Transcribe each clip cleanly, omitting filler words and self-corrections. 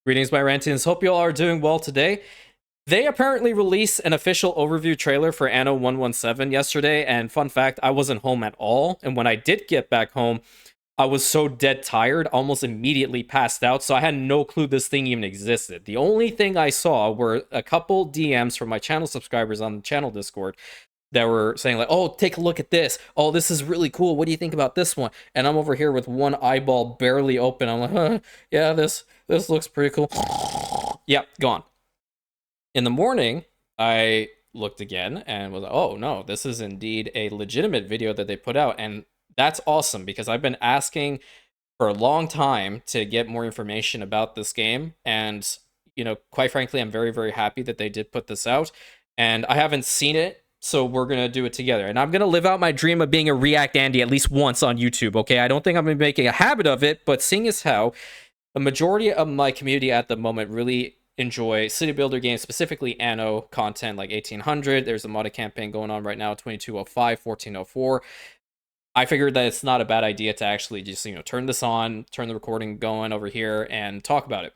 Greetings, my Rantians. Hope you all are doing well today. They apparently released an official overview trailer for Anno 117 yesterday, and fun fact, I wasn't home at all. And when I did get back home, I was so dead tired, almost immediately passed out, so I had no clue this thing even existed. The only thing I saw were a couple DMs from my channel subscribers on the channel Discord that were saying like, "Oh, take a look at this. Oh, this is really cool. What do you think about this one?" And I'm over here with one eyeball barely open. I'm like, yeah, this looks pretty cool." Yep, gone. In the morning, I looked again and was like, "Oh no, this is indeed a legitimate video that they put out." And that's awesome because I've been asking for a long time to get more information about this game. And, quite frankly, I'm very, very happy that they did put this out. And I haven't seen it, so we're going to do it together. And I'm going to live out my dream of being a React Andy at least once on YouTube, okay? I don't think I'm going to be making a habit of it, but seeing as how the majority of my community at the moment really enjoy city builder games, specifically Anno content like 1800. There's a modded campaign going on right now, 2205, 1404. I figured that it's not a bad idea to actually just, turn this on, turn the recording going over here and talk about it.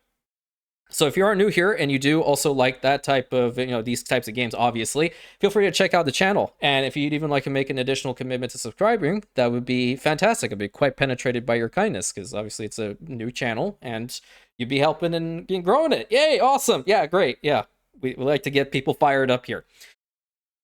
So if you are new here and you do also like that type of, these types of games, obviously, feel free to check out the channel. And if you'd even like to make an additional commitment to subscribing, that would be fantastic. I'd be quite penetrated by your kindness because obviously it's a new channel and you'd be helping and growing it. Yay, awesome. Yeah, great. Yeah, we like to get people fired up here.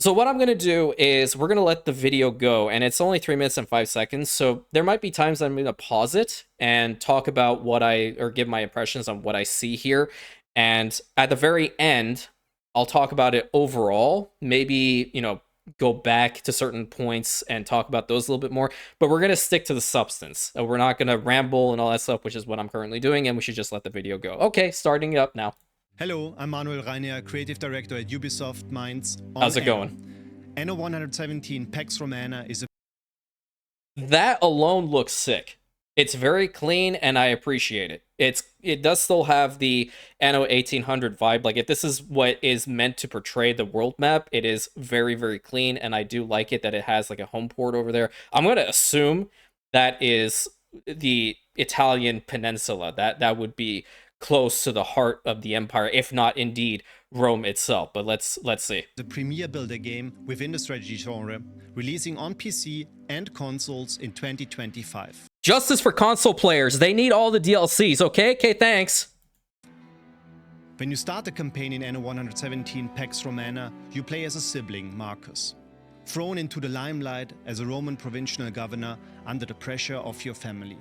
So what I'm going to do is we're going to let the video go, and it's only 3 minutes and 5 seconds, so there might be times I'm going to pause it and talk about or give my impressions on what I see here, and at the very end, I'll talk about it overall, maybe, go back to certain points and talk about those a little bit more, but we're going to stick to the substance. We're not going to ramble and all that stuff, which is what I'm currently doing, and we should just let the video go. Okay, starting up now. Hello, I'm Manuel Reiner, Creative Director at Ubisoft Mainz. How's it going? Anno 117 Pax Romana is a... That alone looks sick. It's very clean, and I appreciate it. It does still have the Anno 1800 vibe. Like, if this is what is meant to portray the world map, it is very, very clean, and I do like it that it has, like, a home port over there. I'm going to assume that is the Italian peninsula. That would be close to the heart of the empire, if not indeed Rome itself. But let's see. The premier builder game within the strategy genre, releasing on PC and consoles in 2025. Justice for console players. They need all the DLCs, okay? Okay, thanks. When you start the campaign in Anno 117 Pax Romana, you play as a sibling, Marcus, thrown into the limelight as a Roman provincial governor under the pressure of your family.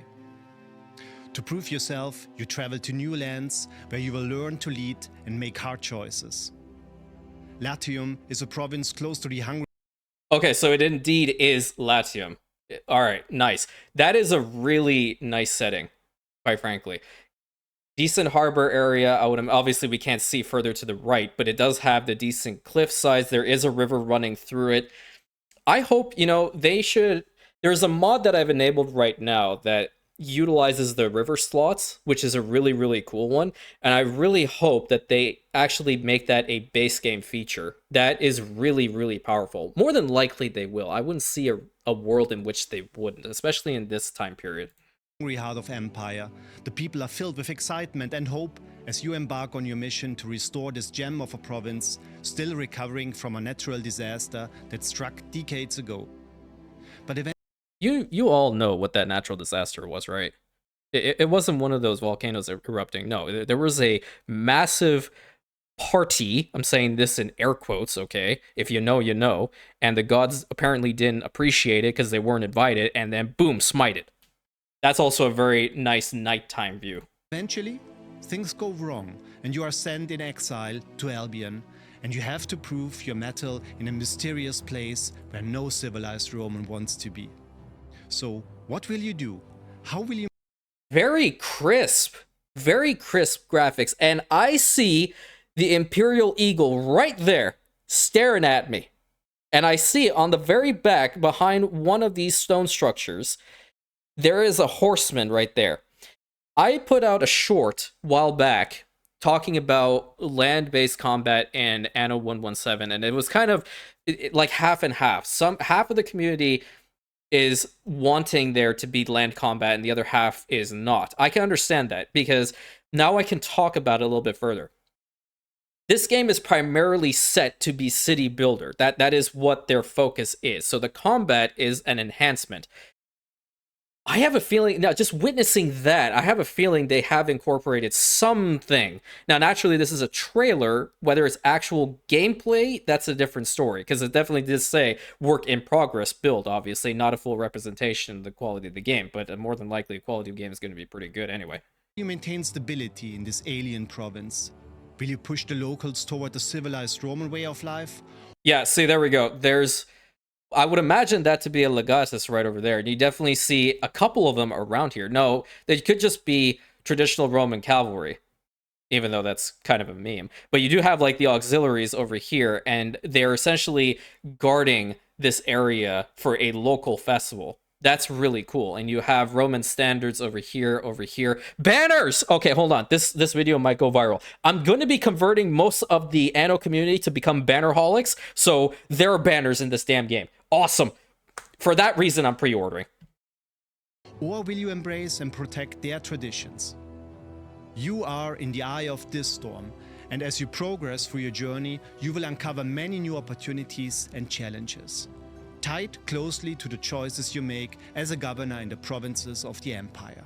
To prove yourself, you travel to new lands where you will learn to lead and make hard choices. Latium is a province close to the Hungary. Okay, so it indeed is Latium. All right, nice. That is a really nice setting, quite frankly. Decent harbor area. Obviously we can't see further to the right, but it does have the decent cliff sides. There is a river running through it. I hope, they should... There's a mod that I've enabled right now that utilizes the river slots, which is a really, really cool one, and I really hope that they actually make that a base game feature. That is really, really powerful. More than likely they will. I wouldn't see a world in which they wouldn't, especially in this time period. Heart of Empire. The people are filled with excitement and hope as you embark on your mission to restore this gem of a province, still recovering from a natural disaster that struck decades ago. But eventually, You all know what that natural disaster was, right? It wasn't one of those volcanoes erupting. No, there was a massive party. I'm saying this in air quotes, okay? If you know, you know. And the gods apparently didn't appreciate it because they weren't invited, and then boom, smite it. That's also a very nice nighttime view. Eventually, things go wrong, and you are sent in exile to Albion, and you have to prove your mettle in a mysterious place where no civilized Roman wants to be. So, what will you do? How will you... Very crisp graphics. And I see the Imperial Eagle right there staring at me. And I see it on the very back behind one of these stone structures. There is a horseman right there. I put out a short while back talking about land-based combat in Anno 117, and it was kind of like half and half. Half of the community is wanting there to be land combat and the other half is not. I can understand that because now I can talk about it a little bit further. This game is primarily set to be city builder. That is what their focus is. So the combat is an enhancement. I have a feeling now, just witnessing that, I have a feeling they have incorporated something. Now, naturally, this is a trailer. Whether it's actual gameplay, that's a different story, because it definitely did say work in progress build, obviously, not a full representation of the quality of the game, but more than likely, the quality of the game is going to be pretty good anyway. You maintain stability in this alien province. Will you push the locals toward the civilized Roman way of life? Yeah, see, there we go. I would imagine that to be a legatus right over there. And you definitely see a couple of them around here. No, they could just be traditional Roman cavalry, even though that's kind of a meme. But you do have like the auxiliaries over here, and they're essentially guarding this area for a local festival. That's really cool. And you have Roman standards over here. Banners! Okay, hold on. This video might go viral. I'm going to be converting most of the Anno community to become bannerholics, so there are banners in this damn game. Awesome. For that reason, I'm pre-ordering. Or will you embrace and protect their traditions? You are in the eye of this storm, and as you progress through your journey, you will uncover many new opportunities and challenges, tied closely to the choices you make as a governor in the provinces of the Empire.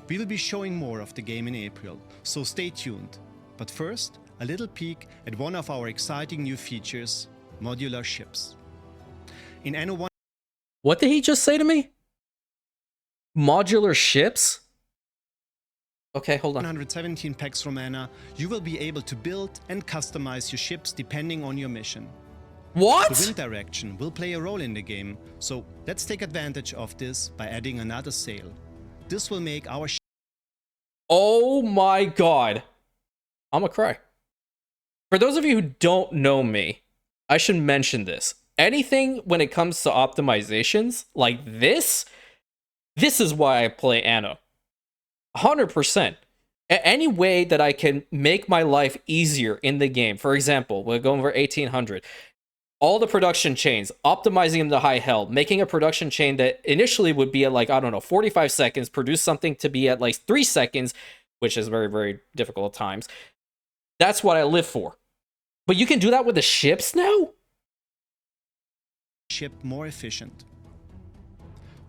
We will be showing more of the game in April, so stay tuned. But first, a little peek at one of our exciting new features, modular ships. In Anno 1... What did he just say to me? Modular ships? Okay, hold on. 117 Pax Romana, you will be able to build and customize your ships depending on your mission. What? The wind direction will play a role in the game, so let's take advantage of this by adding another sail. This will make our Oh my god. I'm gonna cry. For those of you who don't know me, I should mention this. Anything when it comes to optimizations like this is why I play Anno. 100%. Any way that I can make my life easier in the game. For example, we're going over 1800. All the production chains, optimizing them to high held, making a production chain that initially would be at like, I don't know, 45 seconds, produce something to be at like 3 seconds, which is very, very difficult at times. That's what I live for. But you can do that with the ships now? ship more efficient.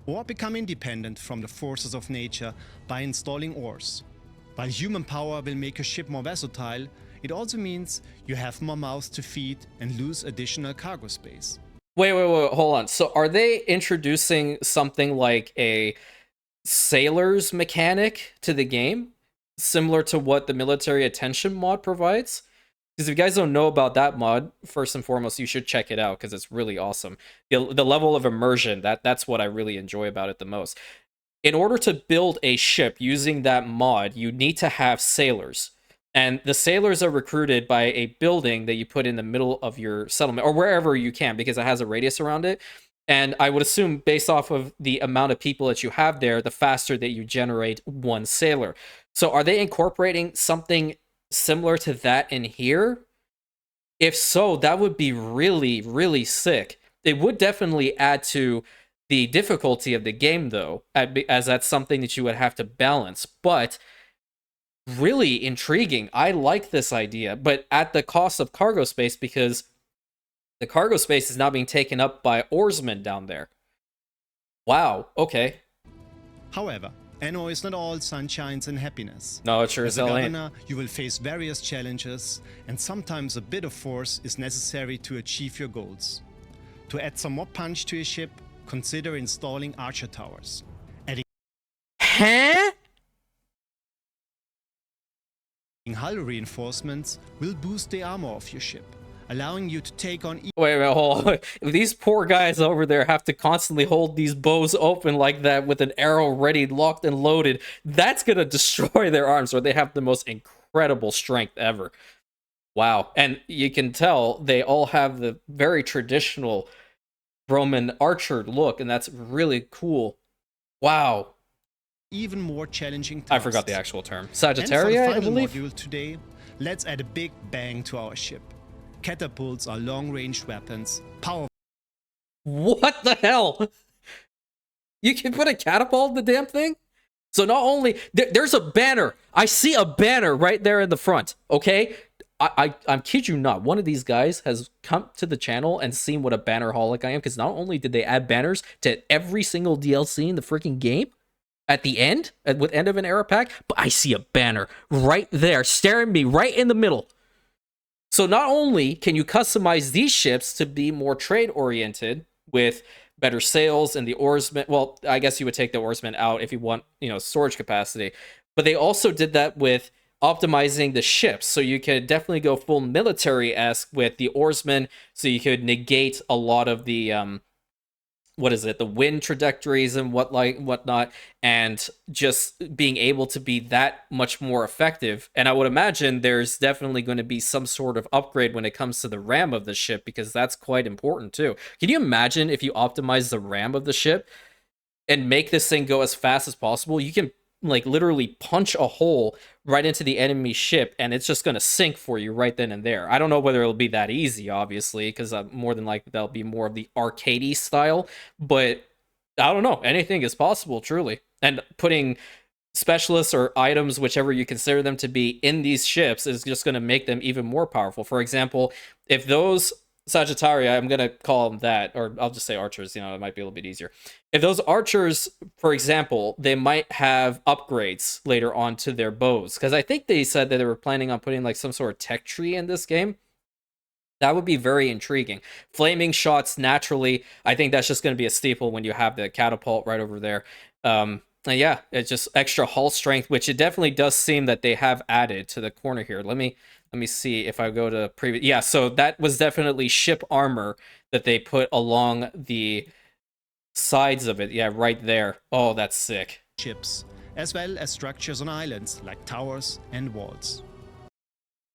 Or become independent from the forces of nature by installing oars. While human power will make your ship more versatile, it also means you have more mouths to feed and lose additional cargo space. Wait, hold on. So are they introducing something like a sailor's mechanic to the game? Similar to what the military attention mod provides? Because if you guys don't know about that mod, first and foremost, you should check it out because it's really awesome. The level of immersion, that's what I really enjoy about it the most. In order to build a ship using that mod, you need to have sailors. And the sailors are recruited by a building that you put in the middle of your settlement, or wherever you can, because it has a radius around it. And I would assume, based off of the amount of people that you have there, the faster that you generate one sailor. So are they incorporating something similar to that in here? If so, that would be really, really sick. It would definitely add to the difficulty of the game, though, as that's something that you would have to balance. But really intriguing. I like this idea, but at the cost of cargo space, because the cargo space is now being taken up by oarsmen down there. Wow, okay. However, Anno is not all sunshines and happiness. No, it sure as hell ain't. As a governor, you will face various challenges, and sometimes a bit of force is necessary to achieve your goals. To add some more punch to your ship, consider installing archer towers. Huh? Hull reinforcements will boost the armor of your ship, allowing you to take on... Wait, hold on. These poor guys over there have to constantly hold these bows open like that with an arrow ready, locked and loaded. That's gonna destroy their arms, or they have the most incredible strength ever. Wow. And you can tell they all have the very traditional Roman archer look, and that's really cool. Wow. Even more challenging tasks. I forgot the actual term. Sagittaria, I believe? Module today, let's add a big bang to our ship. Catapults are long-range weapons. Powerful. What the hell? You can put a catapult in the damn thing? So not only... There's a banner. I see a banner right there in the front. Okay, I'm kid you not. One of these guys has come to the channel and seen what a bannerholic I am, because not only did they add banners to every single DLC in the freaking game at the end, with end of an era pack, but I see a banner right there staring me right in the middle. So not only can you customize these ships to be more trade oriented with better sails and the oarsmen, well, I guess you would take the oarsmen out if you want, storage capacity, but they also did that with optimizing the ships, so you could definitely go full military-esque with the oarsmen, so you could negate a lot of the the wind trajectories and whatnot, and just being able to be that much more effective. And I would imagine there's definitely going to be some sort of upgrade when it comes to the ram of the ship, because that's quite important too. Can you imagine if you optimize the ram of the ship and make this thing go as fast as possible? You can like literally punch a hole right into the enemy ship and it's just going to sink for you right then and there. I don't know whether it'll be that easy, obviously, because more than likely that'll be more of the arcadey style, but I don't know, anything is possible, truly. And putting specialists or items, whichever you consider them to be, in these ships is just going to make them even more powerful. For example, if those Sagittaria, I'm going to call them that, or I'll just say archers, it might be a little bit easier. If those archers, for example, they might have upgrades later on to their bows, because I think they said that they were planning on putting like some sort of tech tree in this game. That would be very intriguing. Flaming shots, naturally, I think that's just going to be a staple when you have the catapult right over there. And yeah, it's just extra hull strength, which it definitely does seem that they have added to the corner here. Let me see if I go to previous. Yeah, so that was definitely ship armor that they put along the sides of it. Yeah, right there. Oh, that's sick. Ships, as well as structures on islands like towers and walls.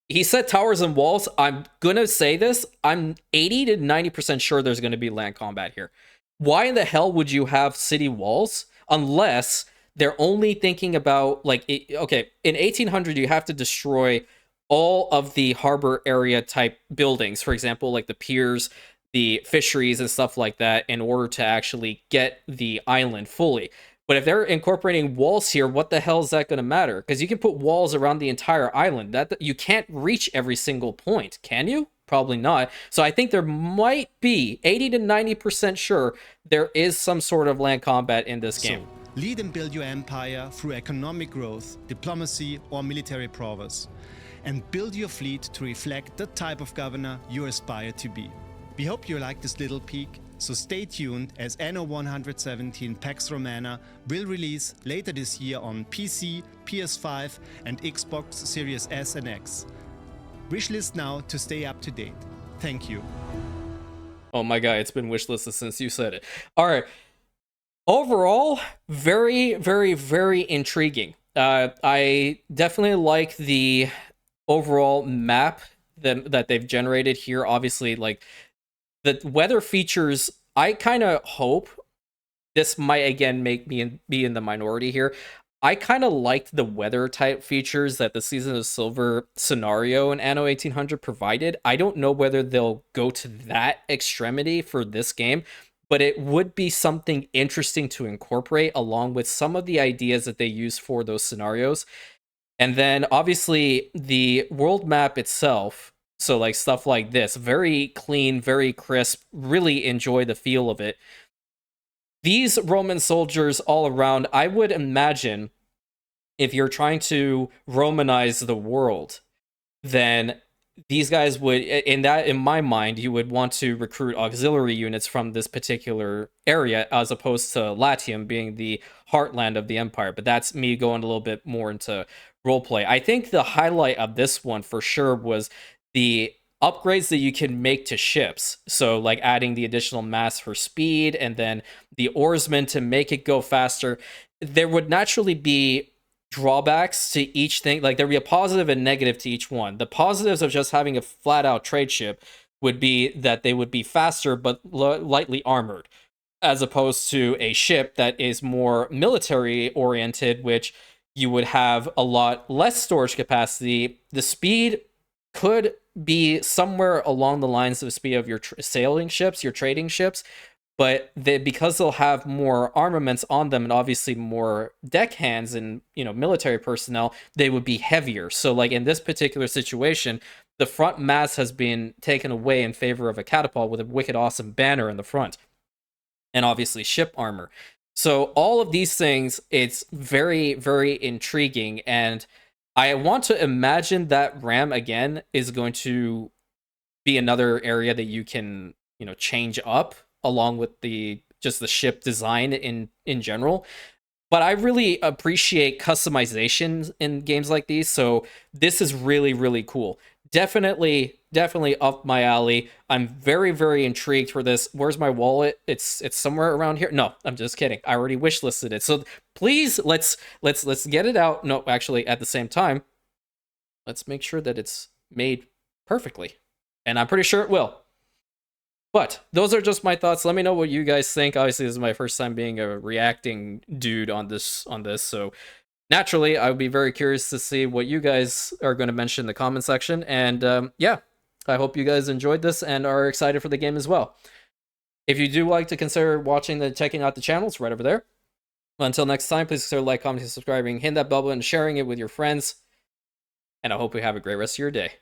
He said towers and walls. I'm gonna say this. I'm 80 to 90% sure there's gonna be land combat here. Why in the hell would you have city walls unless they're only thinking about okay, in 1800 you have to destroy all of the harbor area type buildings, for example, like the piers, the fisheries, and stuff like that, in order to actually get the island fully. But if they're incorporating walls here, what the hell is that going to matter? Because you can put walls around the entire island. That you can't reach every single point, can you? Probably not. So I think there might be 80 to 90% sure there is some sort of land combat in this game. So, lead and build your empire through economic growth, diplomacy, or military prowess, and build your fleet to reflect the type of governor you aspire to be. We hope you like this little peek, so stay tuned as Anno 117 Pax Romana will release later this year on PC, PS5 and Xbox Series S and X. Wishlist now to stay up to date. Thank you. Oh my god, it's been wishlisted since you said it. Alright. Overall, very, very, very intriguing. I definitely like the overall map that they've generated here. Obviously, like the weather features, I kind of hope this might again make me be in the minority here. I kind of liked the weather type features that the Season of Silver scenario in Anno 1800 provided. I don't know whether they'll go to that extremity for this game, but it would be something interesting to incorporate along with some of the ideas that they use for those scenarios. And then obviously the world map itself, so like stuff like this, very clean, very crisp, really enjoy the feel of it. These Roman soldiers all around, I would imagine if you're trying to Romanize the world, then these guys would, in my mind, you would want to recruit auxiliary units from this particular area as opposed to Latium being the heartland of the empire. But that's me going a little bit more into roleplay. I think the highlight of this one for sure was the upgrades that you can make to ships. So like adding the additional mass for speed and then the oarsmen to make it go faster. There would naturally be drawbacks to each thing. Like there'd be a positive and negative to each one. The positives of just having a flat out trade ship would be that they would be faster but lightly armored, as opposed to a ship that is more military oriented, which you would have a lot less storage capacity. The speed could be somewhere along the lines of the speed of your sailing ships, your trading ships, but because they'll have more armaments on them and obviously more deckhands and military personnel, they would be heavier. So like in this particular situation, the front mass has been taken away in favor of a catapult with a wicked awesome banner in the front, and obviously ship armor. So all of these things, it's very, very intriguing, and I want to imagine that RAM again is going to be another area that you can change up along with the ship design in general. But I really appreciate customization in games like these, so this is really, really cool. Definitely up my alley. I'm very, very intrigued for this. Where's my wallet? It's somewhere around here. No, I'm just kidding. I already wishlisted it. So please, let's get it out. No, actually, at the same time, let's make sure that it's made perfectly, and I'm pretty sure it will. But those are just my thoughts. Let me know what you guys think. Obviously, this is my first time being a reacting dude on this, so naturally, I would be very curious to see what you guys are going to mention in the comment section. And yeah, I hope you guys enjoyed this and are excited for the game as well. If you do like to consider checking out the channel, it's right over there. Until next time, please consider like, commenting, subscribing, hit that bell button, sharing it with your friends. And I hope you have a great rest of your day.